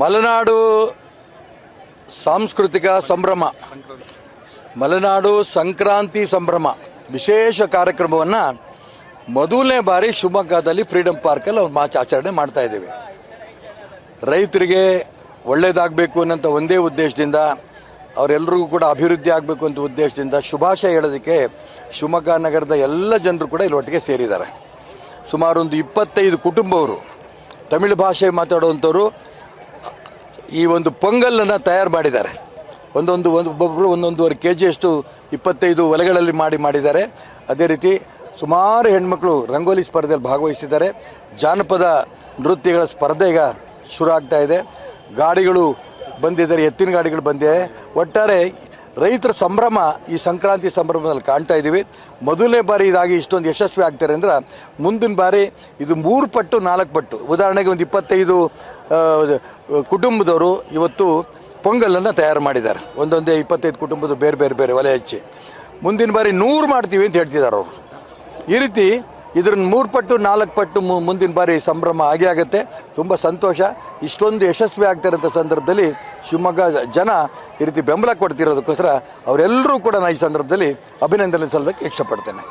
ಮಲೆನಾಡು ಸಾಂಸ್ಕೃತಿಕ ಸಂಭ್ರಮ, ಮಲೆನಾಡು ಸಂಕ್ರಾಂತಿ ಸಂಭ್ರಮ ವಿಶೇಷ ಕಾರ್ಯಕ್ರಮವನ್ನು ಮೊದಲನೇ ಬಾರಿ ಶಿವಮೊಗ್ಗದಲ್ಲಿ ಫ್ರೀಡಮ್ ಪಾರ್ಕಲ್ಲಿ ಒಂದು ಆಚರಣೆ ಮಾಡ್ತಾ ಇದ್ದೀವಿ. ರೈತರಿಗೆ ಒಳ್ಳೆಯದಾಗಬೇಕು ಅನ್ನೋಂಥ ಒಂದೇ ಉದ್ದೇಶದಿಂದ, ಅವರೆಲ್ಲರಿಗೂ ಕೂಡ ಅಭಿವೃದ್ಧಿ ಆಗಬೇಕು ಅಂತ ಉದ್ದೇಶದಿಂದ ಶುಭಾಶಯ ಹೇಳೋದಕ್ಕೆ ಶಿವಮೊಗ್ಗ ನಗರದ ಎಲ್ಲ ಜನರು ಕೂಡ ಇಲ್ಲಿ ಒಟ್ಟಿಗೆ ಸೇರಿದ್ದಾರೆ. ಸುಮಾರು ಒಂದು 25 ಕುಟುಂಬವರು ತಮಿಳು ಭಾಷೆ ಮಾತಾಡುವಂಥವರು ಈ ಒಂದು ಪೊಂಗಲನ್ನು ತಯಾರು ಮಾಡಿದ್ದಾರೆ. ಒಬ್ಬೊಬ್ಬರು 1.5 kg ಅಷ್ಟು 25 ಒಲೆಗಳಲ್ಲಿ ಮಾಡಿದ್ದಾರೆ. ಅದೇ ರೀತಿ ಸುಮಾರು ಹೆಣ್ಮಕ್ಳು ರಂಗೋಲಿ ಸ್ಪರ್ಧೆಯಲ್ಲಿ ಭಾಗವಹಿಸಿದ್ದಾರೆ. ಜಾನಪದ ನೃತ್ಯಗಳ ಸ್ಪರ್ಧೆ ಈಗ ಶುರು ಆಗ್ತಾ ಇದೆ. ಗಾಡಿಗಳು ಬಂದಿದ್ದಾರೆ, ಎತ್ತಿನ ಗಾಡಿಗಳು ಬಂದಿವೆ. ಒಟ್ಟಾರೆ ರೈತರ ಸಂಭ್ರಮ ಈ ಸಂಕ್ರಾಂತಿ ಸಂಭ್ರಮದಲ್ಲಿ ಕಾಣ್ತಾ ಇದ್ದೀವಿ. ಮೊದಲನೇ ಬಾರಿ ಇದಾಗಿ ಇಷ್ಟೊಂದು ಯಶಸ್ವಿ ಆಗ್ತಾರೆ ಅಂದರೆ ಮುಂದಿನ ಬಾರಿ ಇದು 3 ಪಟ್ಟು 4 ಪಟ್ಟು. ಉದಾಹರಣೆಗೆ ಒಂದು 25 ಕುಟುಂಬದವರು ಇವತ್ತು ಪೊಂಗಲನ್ನು ತಯಾರು ಮಾಡಿದ್ದಾರೆ. ಒಂದೊಂದೇ 25 ಕುಟುಂಬದ ಬೇರೆ ಒಲೆ ಹಚ್ಚಿ ಮುಂದಿನ ಬಾರಿ 100 ಮಾಡ್ತೀವಿ ಅಂತ ಹೇಳ್ತಿದ್ದಾರೆ ಅವರು. ಈ ರೀತಿ ಇದ್ರನ್ನ 3 ಪಟ್ಟು 4 ಪಟ್ಟು ಮುಂದಿನ ಬಾರಿ ಸಂಭ್ರಮ ಆಗುತ್ತೆ. ತುಂಬ ಸಂತೋಷ. ಇಷ್ಟೊಂದು ಯಶಸ್ವಿ ಆಗ್ತಿರೋಂಥ ಸಂದರ್ಭದಲ್ಲಿ ಶಿವಮೊಗ್ಗ ಜನ ಈ ರೀತಿ ಬೆಂಬಲ ಕೊಡ್ತಿರೋದಕ್ಕೋಸ್ಕರ ಅವರೆಲ್ಲರೂ ಕೂಡ ನಾನು ಈ ಸಂದರ್ಭದಲ್ಲಿ ಅಭಿನಂದನೆ ಸಲ್ಲೋದಕ್ಕೆ ಇಷ್ಟಪಡ್ತೇನೆ.